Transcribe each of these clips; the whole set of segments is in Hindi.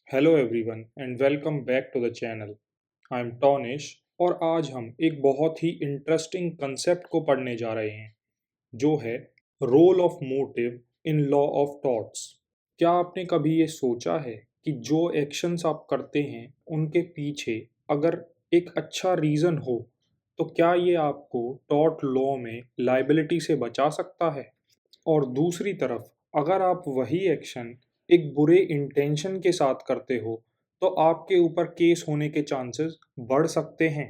Hello everyone and welcome back to the channel. I am Tonish और आज हम एक बहुत ही इंटरेस्टिंग कंसेप्ट को पढ़ने जा रहे हैं जो है role of motive in law of thoughts. क्या आपने कभी ये सोचा है कि जो एक्शंस आप करते हैं उनके पीछे अगर एक अच्छा रीज़न हो तो क्या ये आपको टॉर्ट लॉ में लाइबिलिटी से बचा सकता है? और दूसरी तरफ अगर आप वही एक्शन एक बुरे इंटेंशन के साथ करते हो तो आपके ऊपर केस होने के चांसेस बढ़ सकते हैं।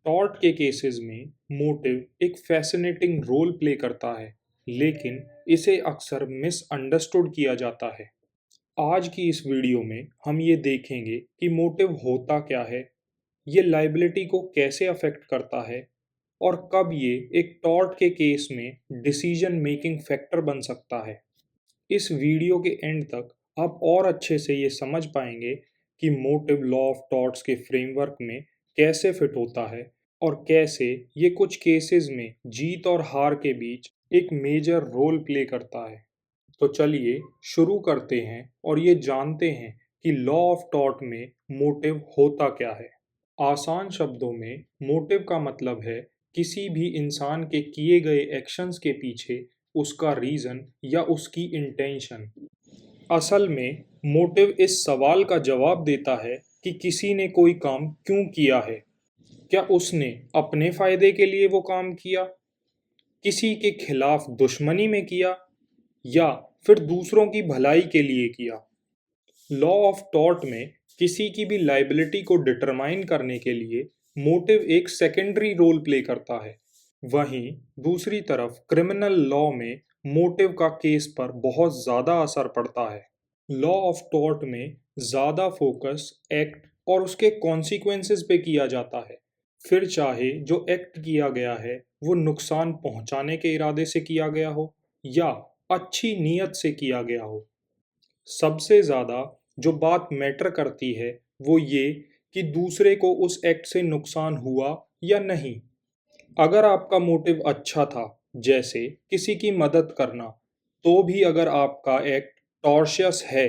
टॉर्ट के केसेस में मोटिव एक फैसिनेटिंग रोल प्ले करता है, लेकिन इसे अक्सर मिसअंडरस्टूड किया जाता है। आज की इस वीडियो में हम ये देखेंगे कि मोटिव होता क्या है, ये लाइबिलिटी को कैसे अफेक्ट करता है और कब ये एक टॉर्ट के केस में डिसीजन मेकिंग फैक्टर बन सकता है। इस वीडियो के एंड तक आप और अच्छे से ये समझ पाएंगे कि मोटिव लॉ ऑफ टॉर्ट्स के फ्रेमवर्क में कैसे फिट होता है और कैसे ये कुछ केसेस में जीत और हार के बीच एक मेजर रोल प्ले करता है। तो चलिए शुरू करते हैं और ये जानते हैं कि लॉ ऑफ टॉर्ट में मोटिव होता क्या है। आसान शब्दों में मोटिव का मतलब है किसी भी इंसान के किए गए एक्शंस के पीछे उसका रीजन या उसकी इंटेंशन। असल में मोटिव इस सवाल का जवाब देता है कि किसी ने कोई काम क्यों किया है। क्या उसने अपने फायदे के लिए वो काम किया, किसी के खिलाफ दुश्मनी में किया, या फिर दूसरों की भलाई के लिए किया। लॉ ऑफ टॉर्ट में किसी की भी लाइबिलिटी को डिटरमाइन करने के लिए मोटिव एक सेकेंडरी रोल प्ले करता है। वहीं दूसरी तरफ क्रिमिनल लॉ में मोटिव का केस पर बहुत ज़्यादा असर पड़ता है। लॉ ऑफ टॉर्ट में ज़्यादा फोकस एक्ट और उसके कॉन्सिक्वेंसेस पे किया जाता है, फिर चाहे जो एक्ट किया गया है वो नुकसान पहुंचाने के इरादे से किया गया हो या अच्छी नीयत से किया गया हो। सबसे ज़्यादा जो बात मैटर करती है वो ये कि दूसरे को उस एक्ट से नुकसान हुआ या नहीं। अगर आपका मोटिव अच्छा था, जैसे किसी की मदद करना, तो भी अगर आपका एक्ट टॉर्शियस है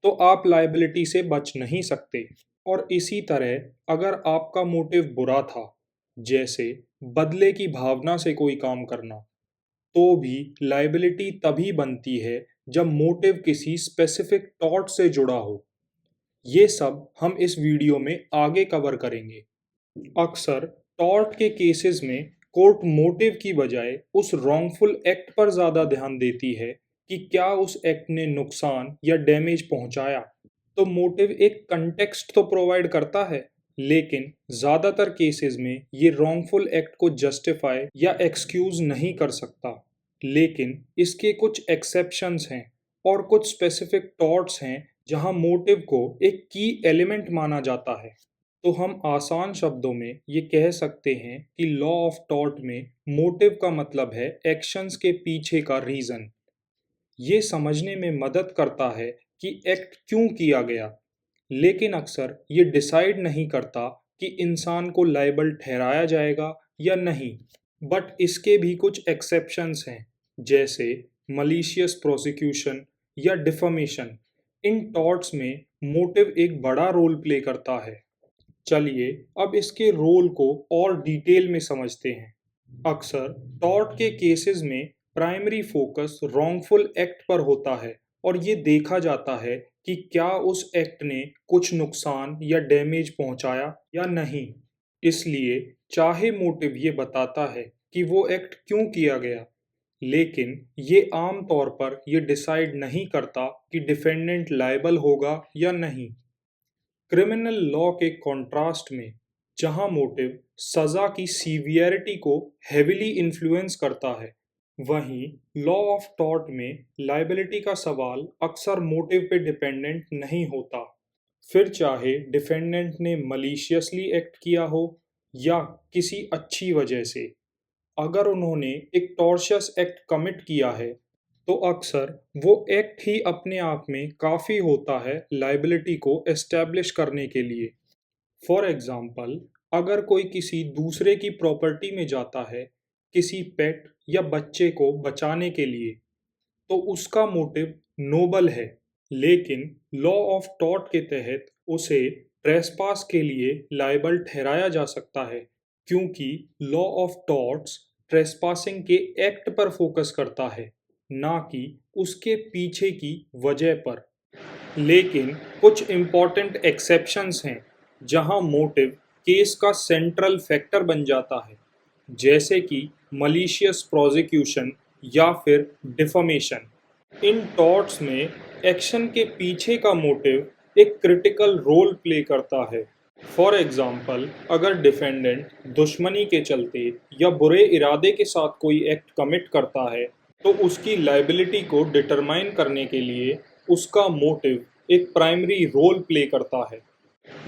तो आप लाइबिलिटी से बच नहीं सकते। और इसी तरह अगर आपका मोटिव बुरा था, जैसे बदले की भावना से कोई काम करना, तो भी लाइबिलिटी तभी बनती है जब मोटिव किसी स्पेसिफिक टॉर्ट से जुड़ा हो। ये सब हम इस वीडियो में आगे कवर करेंगे। अक्सर टॉर्ट के केसेस में कोर्ट मोटिव की बजाय उस रॉन्गफुल एक्ट पर ज़्यादा ध्यान देती है कि क्या उस एक्ट ने नुकसान या डैमेज पहुंचाया। तो मोटिव एक कंटेक्स्ट तो प्रोवाइड करता है, लेकिन ज़्यादातर केसेस में ये रॉन्गफुल एक्ट को जस्टिफाई या एक्सक्यूज नहीं कर सकता। लेकिन इसके कुछ एक्सेप्शंस हैं और कुछ स्पेसिफिक टॉर्ट्स हैं जहां मोटिव को एक की एलिमेंट माना जाता है। तो हम आसान शब्दों में ये कह सकते हैं कि लॉ ऑफ टॉर्ट में मोटिव का मतलब है एक्शंस के पीछे का रीजन। ये समझने में मदद करता है कि एक्ट क्यों किया गया, लेकिन अक्सर ये डिसाइड नहीं करता कि इंसान को लायबल ठहराया जाएगा या नहीं। बट इसके भी कुछ एक्सेप्शंस हैं, जैसे मलिशियस प्रोसिक्यूशन या डिफमेशन। इन टॉर्ट्स में मोटिव एक बड़ा रोल प्ले करता है। चलिए अब इसके रोल को और डिटेल में समझते हैं। अक्सर टॉर्ट के केसेस में प्राइमरी फोकस रॉन्गफुल एक्ट पर होता है और ये देखा जाता है कि क्या उस एक्ट ने कुछ नुकसान या डैमेज पहुंचाया या नहीं। इसलिए चाहे मोटिव ये बताता है कि वो एक्ट क्यों किया गया, लेकिन ये आम तौर पर ये डिसाइड नहीं करता कि डिफेंडेंट लायबल होगा या नहीं। क्रिमिनल लॉ के कॉन्ट्रास्ट में, जहां मोटिव सजा की सीवियरिटी को हेविली इन्फ्लुएंस करता है, वहीं लॉ ऑफ टॉर्ट में लाइबिलिटी का सवाल अक्सर मोटिव पे डिपेंडेंट नहीं होता। फिर चाहे डिफेंडेंट ने मलिशियसली एक्ट किया हो या किसी अच्छी वजह से, अगर उन्होंने एक टॉर्शियस एक्ट कमिट किया है तो अक्सर वो एक्ट ही अपने आप में काफ़ी होता है लाइबिलिटी को एस्टैब्लिश करने के लिए। फॉर एग्जाम्पल, अगर कोई किसी दूसरे की प्रॉपर्टी में जाता है किसी पेट या बच्चे को बचाने के लिए, तो उसका मोटिव नोबल है, लेकिन लॉ ऑफ टॉर्ट के तहत उसे ट्रेसपास के लिए लायबल ठहराया जा सकता है, क्योंकि लॉ ऑफ टॉर्ट्स ट्रेसपासिंग के एक्ट पर फोकस करता है, ना कि उसके पीछे की वजह पर। लेकिन कुछ इम्पोर्टेंट एक्सेप्शंस हैं जहां मोटिव केस का सेंट्रल फैक्टर बन जाता है, जैसे कि मलिशियस प्रोसिक्यूशन या फिर डिफमेशन। इन टॉर्ट्स में एक्शन के पीछे का मोटिव एक क्रिटिकल रोल प्ले करता है। फॉर एग्जाम्पल, अगर डिफेंडेंट दुश्मनी के चलते या बुरे इरादे के साथ कोई एक्ट कमिट करता है, तो उसकी लाइबिलिटी को डिटरमाइन करने के लिए उसका मोटिव एक प्राइमरी रोल प्ले करता है।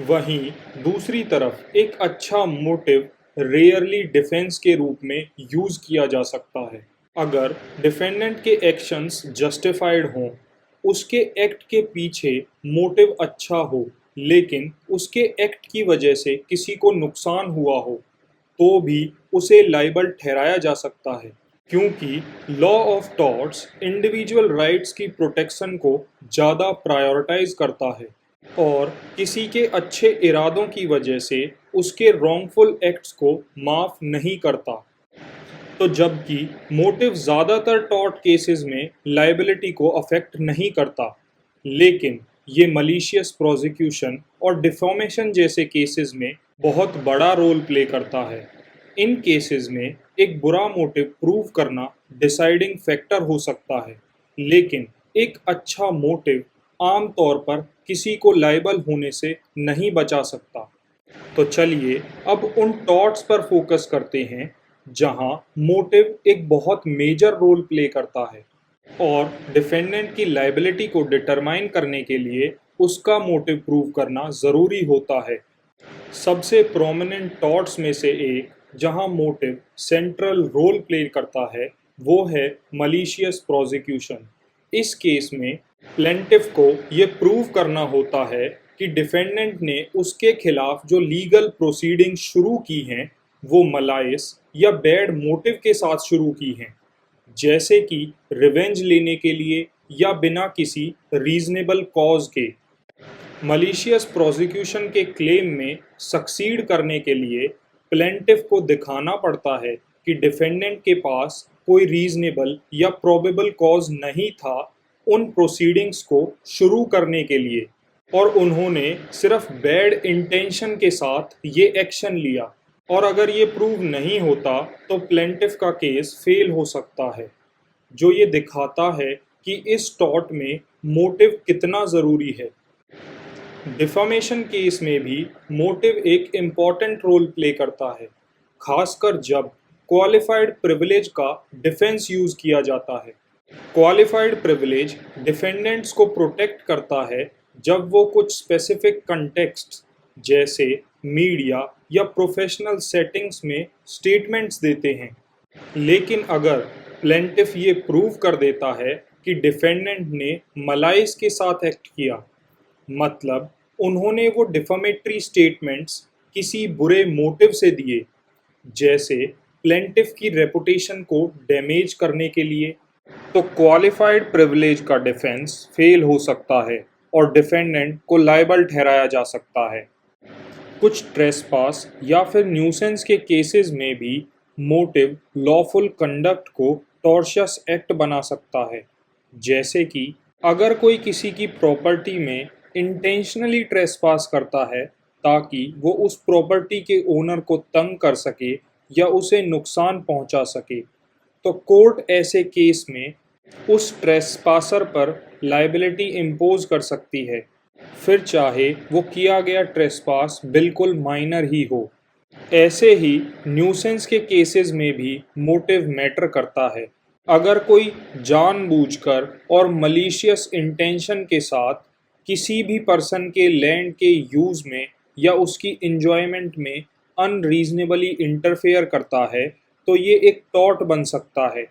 वहीं दूसरी तरफ एक अच्छा मोटिव रेयरली डिफेंस के रूप में यूज किया जा सकता है। अगर डिफेंडेंट के एक्शंस जस्टिफाइड हों, उसके एक्ट के पीछे मोटिव अच्छा हो, लेकिन उसके एक्ट की वजह से किसी को नुकसान हुआ हो, तो भी उसे लाइबल ठहराया जा सकता है, क्योंकि law of torts individual rights की प्रोटेक्शन को ज़्यादा प्रायोरिटाइज करता है और किसी के अच्छे इरादों की वजह से उसके रॉन्गफुल एक्ट्स को माफ़ नहीं करता। तो जबकि मोटिव ज़्यादातर टॉर्ट केसेस में लाइबिलिटी को अफेक्ट नहीं करता, लेकिन ये मलिशियस प्रोसिक्यूशन और डिफॉर्मेशन जैसे केसेस में बहुत बड़ा रोल प्ले करता है। इन केसेस में एक बुरा मोटिव प्रूव करना डिसाइडिंग फैक्टर हो सकता है, लेकिन एक अच्छा मोटिव आमतौर पर किसी को लायबल होने से नहीं बचा सकता। तो चलिए अब उन टॉट्स पर फोकस करते हैं जहां मोटिव एक बहुत मेजर रोल प्ले करता है और डिफेंडेंट की लाइबिलिटी को डिटरमाइन करने के लिए उसका मोटिव प्रूव करना ज़रूरी होता है। सबसे प्रोमिनेंट टॉट्स में से एक जहां मोटिव सेंट्रल रोल प्ले करता है, वो है मलिशियस प्रोसिक्यूशन। इस केस में प्लेंटिफ को ये प्रूव करना होता है कि डिफेंडेंट ने उसके खिलाफ जो लीगल प्रोसीडिंग शुरू की हैं, वो मलाइस या बैड मोटिव के साथ शुरू की हैं, जैसे कि रिवेंज लेने के लिए या बिना किसी रीजनेबल कॉज के। मलिशियस प्रोसिक्यूशन के क्लेम में सक्सीड करने के लिए प्लेंटिफ को दिखाना पड़ता है कि डिफेंडेंट के पास कोई रीजनेबल या प्रोबेबल कॉज नहीं था उन प्रोसीडिंग्स को शुरू करने के लिए, और उन्होंने सिर्फ बैड इंटेंशन के साथ ये एक्शन लिया। और अगर ये प्रूव नहीं होता तो प्लेंटिफ का केस फेल हो सकता है, जो ये दिखाता है कि इस टॉर्ट में मोटिव कितना ज़रूरी है। डिफामेशन केस में भी मोटिव एक इम्पॉर्टेंट रोल प्ले करता है, खासकर जब क्वालिफाइड प्रिविलेज का डिफेंस यूज किया जाता है। क्वालिफाइड प्रिविलेज डिफेंडेंट्स को प्रोटेक्ट करता है जब वो कुछ स्पेसिफिक कंटेक्स्ट, जैसे मीडिया या प्रोफेशनल सेटिंग्स में स्टेटमेंट्स देते हैं। लेकिन अगर प्लेंटिफ ये प्रूव कर देता है कि डिफेंडेंट ने मलाइस के साथ एक्ट किया, मतलब उन्होंने वो डिफामेटरी स्टेटमेंट्स किसी बुरे मोटिव से दिए, जैसे प्लेंटिफ की रेपुटेशन को डैमेज करने के लिए, तो क्वालिफाइड प्रिविलेज का डिफेंस फेल हो सकता है और डिफेंडेंट को लायबल ठहराया जा सकता है। कुछ ट्रेसपास या फिर न्यूसेंस के केसेस में भी मोटिव लॉफुल कंडक्ट को टॉर्शियस एक्ट बना सकता है, जैसे कि अगर कोई किसी की प्रॉपर्टी में इंटेंशनली ट्रेसपास करता है ताकि वो उस प्रॉपर्टी के ओनर को तंग कर सके या उसे नुकसान पहुंचा सके, तो कोर्ट ऐसे केस में उस ट्रेसपासर पर लाइबिलिटी इम्पोज कर सकती है, फिर चाहे वो किया गया ट्रेसपास बिल्कुल माइनर ही हो। ऐसे ही न्यूसेंस के केसेस में भी मोटिव मैटर करता है। अगर कोई जानबूझकर और मलिशियस इंटेंशन के साथ किसी भी पर्सन के लैंड के यूज़ में या उसकी इंजॉयमेंट में अनरीजनेबली इंटरफेयर करता है, तो ये एक टॉर्ट बन सकता है।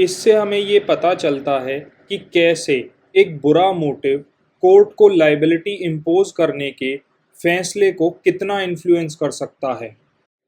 इससे हमें ये पता चलता है कि कैसे एक बुरा मोटिव कोर्ट को लाइबिलिटी इम्पोज करने के फैसले को कितना इन्फ्लुएंस कर सकता है।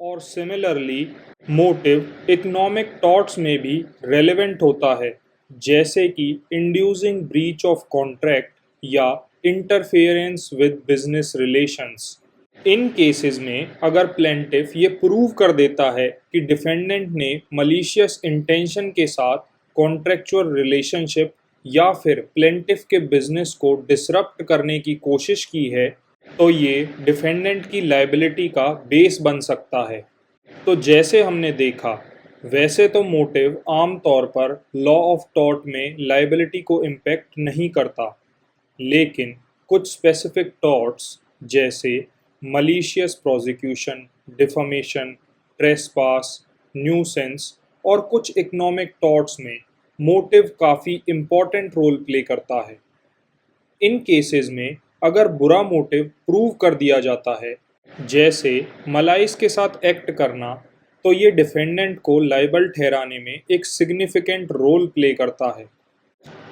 और सिमिलरली मोटिव इकोनॉमिक टॉर्ट्स में भी रेलेवेंट होता है, जैसे कि इंड्यूसिंग ब्रीच ऑफ कॉन्ट्रैक्ट या interference with business relations. In cases में अगर प्लेंटिफ ये प्रूव कर देता है कि डिफेंडेंट ने मलिशियस इंटेंशन के साथ कॉन्ट्रेक्चुअल रिलेशनशिप या फिर प्लेंटिफ के बिजनेस को डिसरप्ट करने की कोशिश की है, तो ये डिफेंडेंट की लायबिलिटी का बेस बन सकता है। तो जैसे हमने देखा, वैसे तो मोटिव आमतौर पर लॉ ऑफ टॉर्ट में लायबिलिटी को इम्पेक्ट नहीं करता, लेकिन कुछ स्पेसिफिक टॉर्ट्स जैसे malicious prosecution, defamation, trespass, nuisance और कुछ इकोनॉमिक टॉर्ट्स में मोटिव काफ़ी इम्पोर्टेंट रोल प्ले करता है। इन केसेस में अगर बुरा मोटिव प्रूव कर दिया जाता है, जैसे मलाइस के साथ एक्ट करना, तो ये डिफेंडेंट को लायबल ठहराने में एक सिग्निफिकेंट रोल प्ले करता है।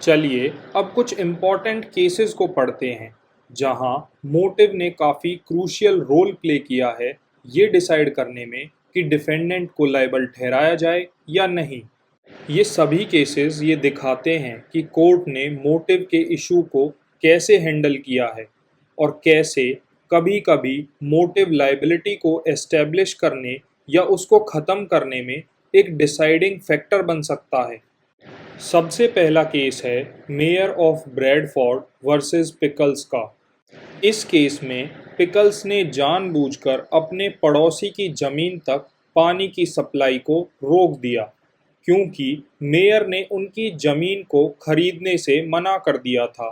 चलिए अब कुछ इम्पॉर्टेंट केसेस को पढ़ते हैं जहां मोटिव ने काफ़ी क्रूशियल रोल प्ले किया है ये डिसाइड करने में कि डिफेंडेंट को लायबल ठहराया जाए या नहीं। ये सभी केसेस ये दिखाते हैं कि कोर्ट ने मोटिव के इशू को कैसे हैंडल किया है और कैसे कभी कभी मोटिव लायबिलिटी को एस्टेब्लिश करने या उसको ख़त्म करने में एक डिसाइडिंग फैक्टर बन सकता है। सबसे पहला केस है mayor of Bradford versus pickles का। इस केस में पिकल्स ने जानबूझकर अपने पड़ोसी की ज़मीन तक पानी की सप्लाई को रोक दिया, क्योंकि मेयर ने उनकी ज़मीन को खरीदने से मना कर दिया था।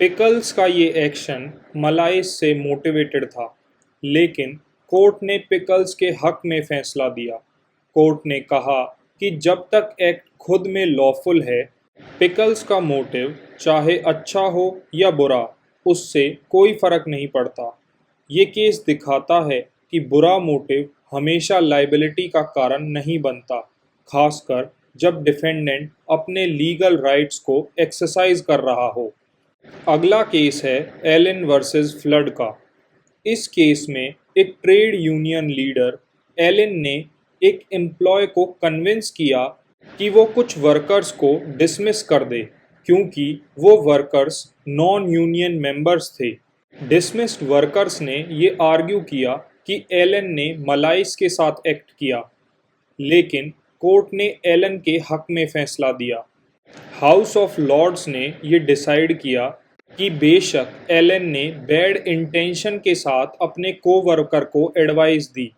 पिकल्स का ये एक्शन मलाइस से मोटिवेटेड था, लेकिन कोर्ट ने पिकल्स के हक में फैसला दिया। कोर्ट ने कहा कि जब तक एक्ट खुद में लॉफुल है, पिकल्स का मोटिव चाहे अच्छा हो या बुरा, उससे कोई फर्क नहीं पड़ता। ये केस दिखाता है कि बुरा मोटिव हमेशा लायबिलिटी का कारण नहीं बनता, खासकर जब डिफेंडेंट अपने लीगल राइट्स को एक्सरसाइज कर रहा हो। अगला केस है एलन वर्सेस फ्लड का। इस केस में एक ट्रेड यूनियन लीडर एलन ने एक एम्प्लॉय को कन्विंस किया कि वो कुछ वर्कर्स को डिसमिस कर दे, क्योंकि वो वर्कर्स नॉन यूनियन मेंबर्स थे। डिसमिस्ड वर्कर्स ने ये आर्ग्यू किया कि एलन ने मलाइस के साथ एक्ट किया, लेकिन कोर्ट ने एलन के हक में फैसला दिया। हाउस ऑफ लॉर्ड्स ने ये डिसाइड किया कि बेशक एलन ने बैड इंटेंशन के साथ अपने कोवर्कर को एडवाइस दी,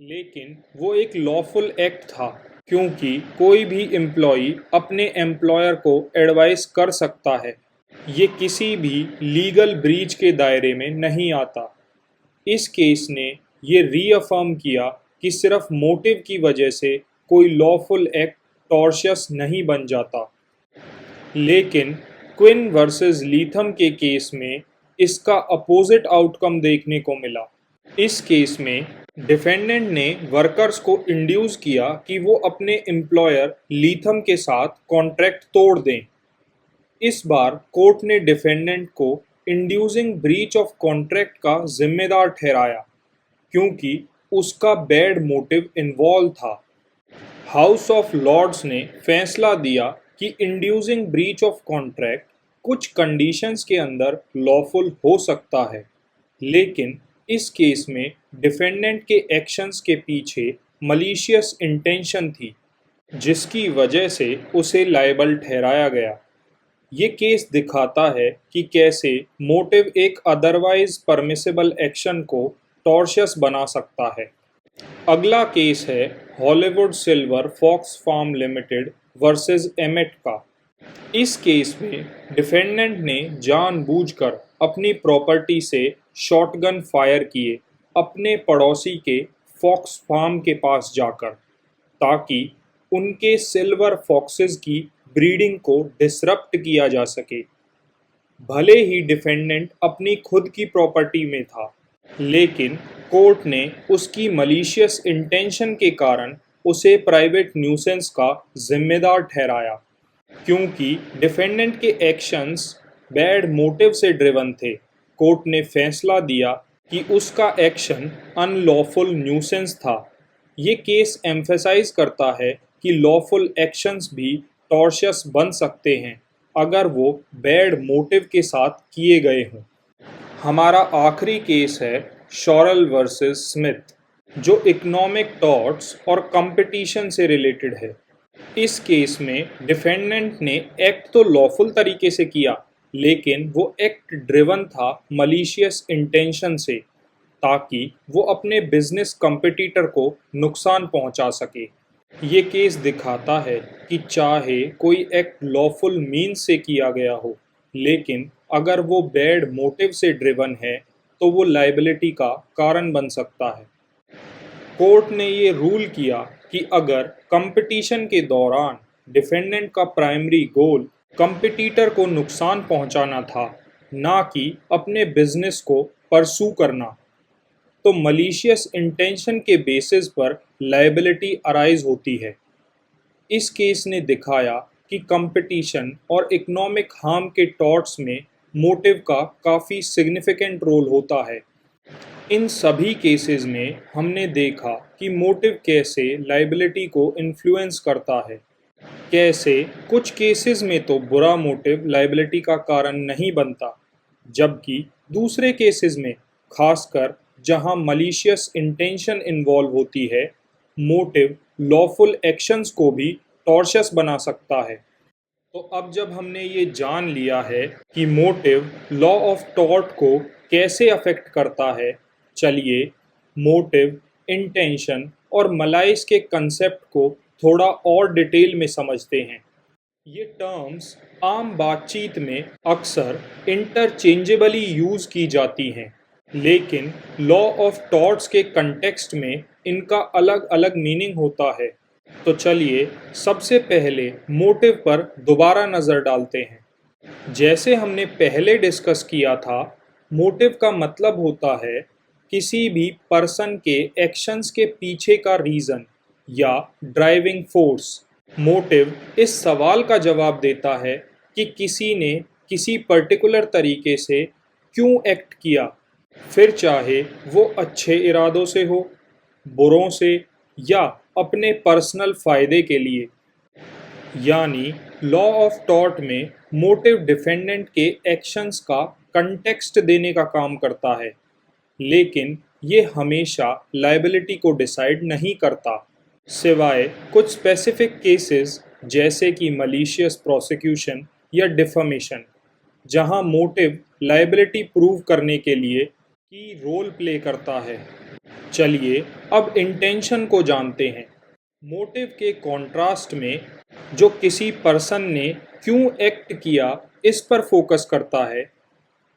लेकिन वो एक लॉफुल एक्ट था, क्योंकि कोई भी एम्प्लॉई अपने एम्प्लॉयर को एडवाइस कर सकता है। ये किसी भी लीगल ब्रीच के दायरे में नहीं आता। इस केस ने ये रीअफर्म किया कि सिर्फ मोटिव की वजह से कोई लॉफुल एक्ट टॉर्शियस नहीं बन जाता। लेकिन क्विन वर्सेस लीथम के केस में इसका अपोजिट आउटकम देखने को मिला। इस केस में डिफेंडेंट ने वर्कर्स को इंड्यूस किया कि वो अपने एम्प्लॉयर लीथम के साथ कॉन्ट्रैक्ट तोड़ दें। इस बार कोर्ट ने डिफेंडेंट को इंड्यूसिंग ब्रीच ऑफ कॉन्ट्रैक्ट का जिम्मेदार ठहराया, क्योंकि उसका बैड मोटिव इन्वॉल्व था। हाउस ऑफ लॉर्ड्स ने फैसला दिया कि इंड्यूसिंग ब्रीच ऑफ कॉन्ट्रैक्ट कुछ कंडीशंस के अंदर लॉफुल हो सकता है, लेकिन इस केस में डिफेंडेंट के एक्शंस के पीछे मलिशियस इंटेंशन थी, जिसकी वजह से उसे लायबल ठहराया गया। ये केस दिखाता है कि कैसे मोटिव एक अदरवाइज परमिसिबल एक्शन को टॉर्शियस बना सकता है। अगला केस है Hollywood silver fox farm limited versus Emmett का। इस केस में डिफेंडेंट ने जानबूझकर अपनी प्रॉपर्टी से शॉटगन फायर किए अपने पड़ोसी के फॉक्स फार्म के पास जाकर, ताकि उनके सिल्वर फॉक्सेस की ब्रीडिंग को डिसरप्ट किया जा सके। भले ही डिफेंडेंट अपनी खुद की प्रॉपर्टी में था, लेकिन कोर्ट ने उसकी मलिशियस इंटेंशन के कारण उसे प्राइवेट न्यूसेंस का जिम्मेदार ठहराया। क्योंकि डिफेंडेंट के एक्शंस बैड मोटिव से ड्रिवन थे, कोर्ट ने फैसला दिया कि उसका एक्शन अनलॉफुल न्यूसेंस था। ये केस एम्फेसाइज करता है कि लॉफुल एक्शंस भी टॉर्शियस बन सकते हैं, अगर वो बैड मोटिव के साथ किए गए हों। हमारा आखिरी केस है शॉरेल वर्सेस स्मिथ, जो इकोनॉमिक टॉर्ट्स और कंपटीशन से रिलेटेड है। इस केस में डिफेंडेंट ने एक्ट तो लॉफुल तरीके से किया, लेकिन वो एक्ट ड्रिवन था मलिशियस इंटेंशन से, ताकि वो अपने बिजनेस कंपटीटर को नुकसान पहुंचा सके। ये केस दिखाता है कि चाहे कोई एक्ट लॉफुल मीन्स से किया गया हो, लेकिन अगर वो बैड मोटिव से ड्रिवन है तो वो लाइबिलिटी का कारण बन सकता है। कोर्ट ने ये रूल किया कि अगर कंपटीशन के दौरान डिफेंडेंट का प्राइमरी गोल कंपटीटर को नुकसान पहुंचाना था, ना कि अपने बिजनेस को परसू करना, तो मलिशियस इंटेंशन के बेसिस पर लायबिलिटी अराइज होती है। इस केस ने दिखाया कि कंपटीशन और इकोनॉमिक हार्म के टॉर्ट्स में मोटिव का काफ़ी सिग्निफिकेंट रोल होता है। इन सभी केसेस में हमने देखा कि मोटिव कैसे लायबिलिटी को इन्फ्लुएंस करता है। कैसे कुछ केसेस में तो बुरा मोटिव लायबिलिटी का कारण नहीं बनता, जबकि दूसरे केसेस में, खासकर जहां मलिशियस इंटेंशन इन्वॉल्व होती है, मोटिव लॉफुल एक्शंस को भी टॉर्शियस बना सकता है। तो अब जब हमने ये जान लिया है कि मोटिव लॉ ऑफ टॉर्ट को कैसे अफेक्ट करता है, चलिए मोटिव, इंटेंशन और मलाइस के कंसेप्ट को थोड़ा और डिटेल में समझते हैं। ये टर्म्स आम बातचीत में अक्सर इंटरचेंजेबली यूज़ की जाती हैं, लेकिन लॉ ऑफ टॉर्ट्स के कंटेक्स्ट में इनका अलग अलग मीनिंग होता है। तो चलिए सबसे पहले मोटिव पर दोबारा नज़र डालते हैं। जैसे हमने पहले डिस्कस किया था, मोटिव का मतलब होता है किसी भी पर्सन के एक्शंस के पीछे का रीज़न या ड्राइविंग फोर्स। मोटिव इस सवाल का जवाब देता है कि किसी ने किसी पर्टिकुलर तरीके से क्यों एक्ट किया, फिर चाहे वो अच्छे इरादों से हो, बुरों से, या अपने पर्सनल फ़ायदे के लिए। यानी लॉ ऑफ टॉर्ट में मोटिव डिफेंडेंट के एक्शंस का कंटेक्स्ट देने का काम करता है, लेकिन ये हमेशा लायबिलिटी को डिसाइड नहीं करता, सिवाय कुछ स्पेसिफिक केसेस जैसे कि मलिशियस प्रोसिक्यूशन या डिफमेशन, जहां मोटिव लायबिलिटी प्रूव करने के लिए की रोल प्ले करता है। चलिए अब इंटेंशन को जानते हैं। मोटिव के कॉन्ट्रास्ट में, जो किसी पर्सन ने क्यों एक्ट किया इस पर फोकस करता है,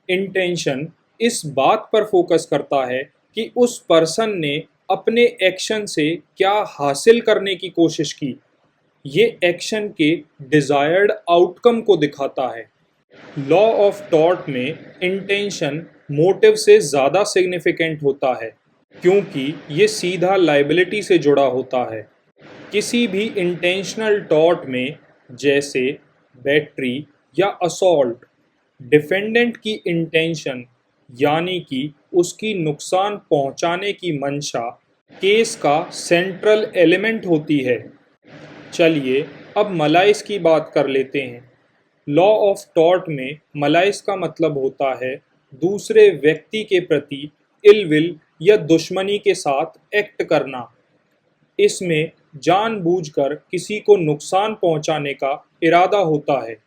इंटेंशन इस बात पर फोकस करता है कि उस पर्सन ने अपने एक्शन से क्या हासिल करने की कोशिश की। ये एक्शन के डिजायर्ड आउटकम को दिखाता है। लॉ ऑफ टॉर्ट में इंटेंशन मोटिव से ज़्यादा सिग्निफिकेंट होता है, क्योंकि ये सीधा लायबिलिटी से जुड़ा होता है। किसी भी इंटेंशनल टॉर्ट में, जैसे बैटरी या असॉल्ट, डिफेंडेंट की इंटेंशन यानी कि उसकी नुकसान पहुंचाने की मंशा केस का सेंट्रल एलिमेंट होती है। चलिए अब मलाइस की बात कर लेते हैं। लॉ ऑफ टॉर्ट में मलाइस का मतलब होता है दूसरे व्यक्ति के प्रति इल विल या दुश्मनी के साथ एक्ट करना। इसमें जानबूझकर किसी को नुकसान पहुंचाने का इरादा होता है,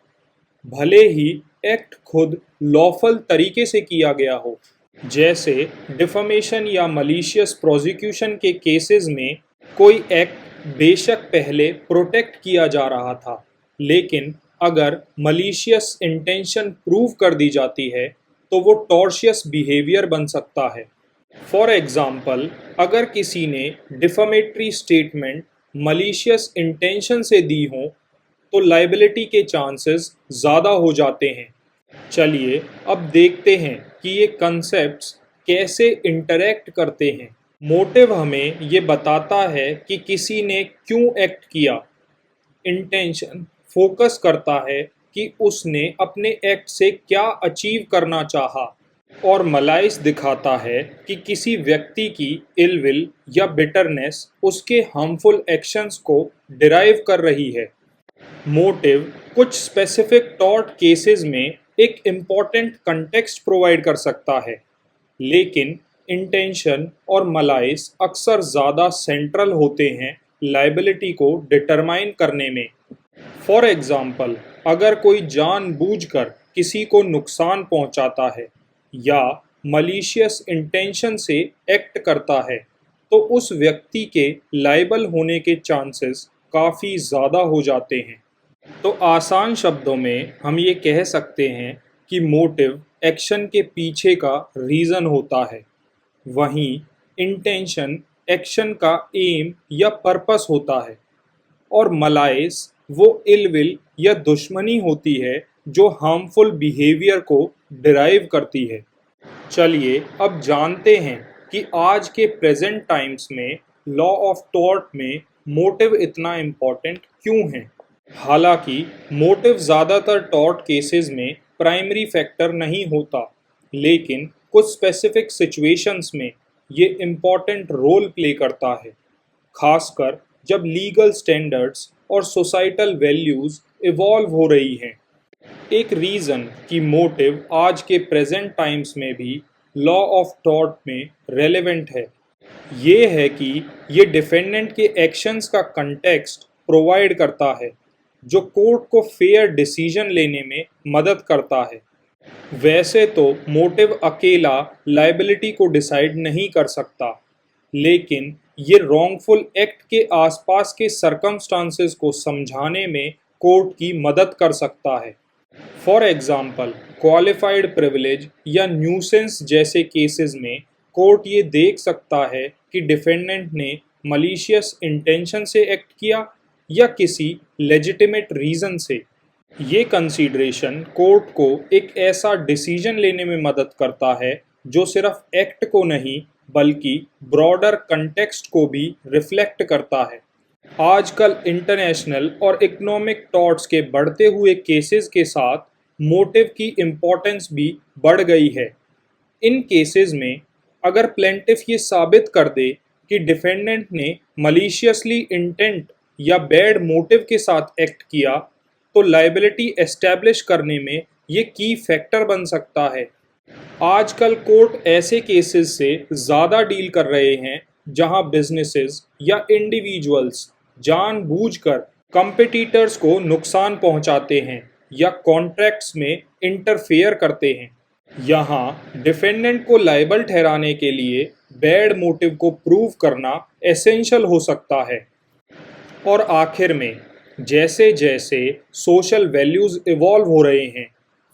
भले ही एक्ट खुद लॉफल तरीके से किया गया हो। जैसे डिफमेशन या मलिशियस प्रोसिक्यूशन के केसेस में कोई एक्ट बेशक पहले प्रोटेक्ट किया जा रहा था, लेकिन अगर मलिशियस इंटेंशन प्रूव कर दी जाती है तो वो टॉर्शियस बिहेवियर बन सकता है। फॉर एग्ज़ाम्पल, अगर किसी ने डिफमेटरी स्टेटमेंट मलिशियस इंटेंशन से दी हो तो लाइबिलिटी के चांसेस ज़्यादा हो जाते हैं। चलिए अब देखते हैं कि ये कंसेप्ट्स कैसे इंटरैक्ट करते हैं। मोटिव हमें ये बताता है कि किसी ने क्यों एक्ट किया। इंटेंशन फोकस करता है कि उसने अपने एक्ट से क्या अचीव करना चाहा, और मलाइस दिखाता है कि किसी व्यक्ति की इल विल या बिटरनेस उसके हार्मफुल एक्शंस को डिराइव कर रही है। मोटिव कुछ स्पेसिफिक टॉर्ट केसेस में एक इम्पॉर्टेंट कंटेक्स्ट प्रोवाइड कर सकता है, लेकिन इंटेंशन और मलाइस अक्सर ज़्यादा सेंट्रल होते हैं लाइबिलिटी को डिटरमाइन करने में। फॉर एग्जाम्पल, अगर कोई जानबूझकर किसी को नुकसान पहुंचाता है या मलिशियस इंटेंशन से एक्ट करता है, तो उस व्यक्ति के लायबल होने के चांसेस काफ़ी ज़्यादा हो जाते हैं। तो आसान शब्दों में हम ये कह सकते हैं कि मोटिव एक्शन के पीछे का रीज़न होता है, वहीं इंटेंशन एक्शन का एम या पर्पस होता है, और मलाइस वो इलविल या दुश्मनी होती है जो हार्मफुल बिहेवियर को डिराइव करती है। चलिए अब जानते हैं कि आज के प्रेजेंट टाइम्स में लॉ ऑफ टॉर्ट में मोटिव इतना इम्पोर्टेंट क्यों है। हालांकि मोटिव ज़्यादातर टॉर्ट केसेस में प्राइमरी फैक्टर नहीं होता, लेकिन कुछ स्पेसिफिक सिचुएशंस में ये इम्पोर्टेंट रोल प्ले करता है, खासकर जब लीगल स्टैंडर्ड्स और सोसाइटल वैल्यूज़ इवॉल्व हो रही हैं। एक रीज़न कि मोटिव आज के प्रेजेंट टाइम्स में भी लॉ ऑफ टॉर्ट में रेलेवेंट है, ये है कि ये डिफेंडेंट के एक्शंस का कंटेक्स्ट प्रोवाइड करता है, जो कोर्ट को फेयर डिसीजन लेने में मदद करता है। वैसे तो मोटिव अकेला लायबिलिटी को डिसाइड नहीं कर सकता, लेकिन ये रॉन्गफुल एक्ट के आसपास के सर्कमस्टांसेस को समझाने में कोर्ट की मदद कर सकता है। फॉर एग्जाम्पल, क्वालिफाइड प्रिविलेज या न्यूसेंस जैसे केसेस में कोर्ट ये देख सकता है कि डिफेंडेंट ने मलिशियस इंटेंशन से एक्ट किया या किसी लेजिटिमेट रीज़न से। ये कंसीडरेशन कोर्ट को एक ऐसा डिसीजन लेने में मदद करता है जो सिर्फ एक्ट को नहीं बल्कि ब्रॉडर कंटेक्स्ट को भी रिफ्लेक्ट करता है। आजकल इंटरनेशनल और इकोनॉमिक टॉर्ट्स के बढ़ते हुए केसेस के साथ मोटिव की इम्पोर्टेंस भी बढ़ गई है। इन केसेस में अगर प्लेंटिफ ये साबित कर दे कि डिफेंडेंट ने मलिशियसली इंटेंट या बैड मोटिव के साथ एक्ट किया, तो लायबिलिटी एस्टैब्लिश करने में ये की फैक्टर बन सकता है। आजकल कोर्ट ऐसे केसेस से ज़्यादा डील कर रहे हैं जहां बिजनेसेस या इंडिविजुअल्स जानबूझकर कंपटीटर्स को नुकसान पहुंचाते हैं या कॉन्ट्रैक्ट्स में इंटरफेयर करते हैं। यहाँ डिफेंडेंट को लायबल ठहराने के लिए बैड मोटिव को प्रूव करना एसेंशियल हो सकता है। और आखिर में, जैसे जैसे सोशल वैल्यूज़ इवॉल्व हो रहे हैं,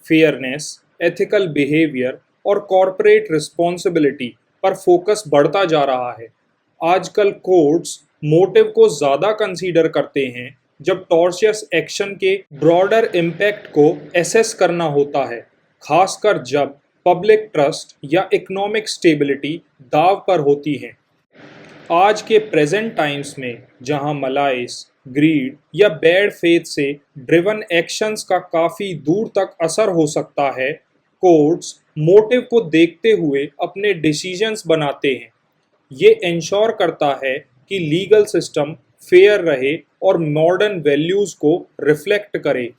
फेयरनेस, एथिकल बिहेवियर और कॉरपोरेट रिस्पॉन्सिबिलिटी पर फोकस बढ़ता जा रहा है। आजकल कोर्ट्स मोटिव को ज़्यादा कंसीडर करते हैं जब टॉर्शियस एक्शन के ब्रॉडर इम्पैक्ट को एसेस करना होता है, खासकर जब पब्लिक ट्रस्ट या इकोनॉमिक स्टेबिलिटी दाव पर होती है। आज के प्रेजेंट टाइम्स में जहां मलाइस, ग्रीड या बैड फेथ से ड्रिवन एक्शंस का काफ़ी दूर तक असर हो सकता है, कोर्ट्स मोटिव को देखते हुए अपने डिसीजंस बनाते हैं। ये इंश्योर करता है कि लीगल सिस्टम फेयर रहे और मॉडर्न वैल्यूज़ को रिफ्लेक्ट करे।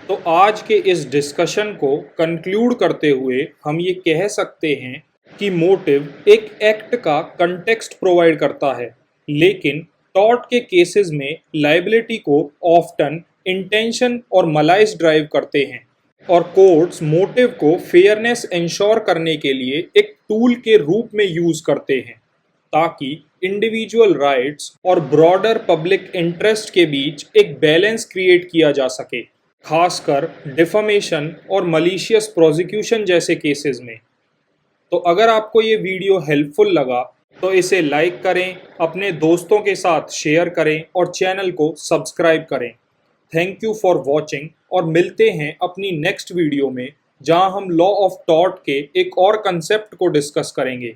तो आज के इस डिस्कशन को कंक्लूड करते हुए हम ये कह सकते हैं कि मोटिव एक एक्ट का कंटेक्स्ट प्रोवाइड करता है, लेकिन टॉर्ट के केसेस में लायबिलिटी को ऑफ्टन इंटेंशन और मलाइस ड्राइव करते हैं, और कोर्ट्स मोटिव को फेयरनेस इंश्योर करने के लिए एक टूल के रूप में यूज करते हैं, ताकि इंडिविजुअल राइट्स और ब्रॉडर पब्लिक इंटरेस्ट के बीच एक बैलेंस क्रिएट किया जा सके, खासकर डिफमेशन और मलिशियस प्रोसिक्यूशन जैसे केसेस में। तो अगर आपको ये वीडियो हेल्पफुल लगा तो इसे लाइक करें, अपने दोस्तों के साथ शेयर करें और चैनल को सब्सक्राइब करें। थैंक यू फॉर वॉचिंग, और मिलते हैं अपनी नेक्स्ट वीडियो में जहां हम लॉ ऑफ टॉर्ट के एक और कंसेप्ट को डिस्कस करेंगे।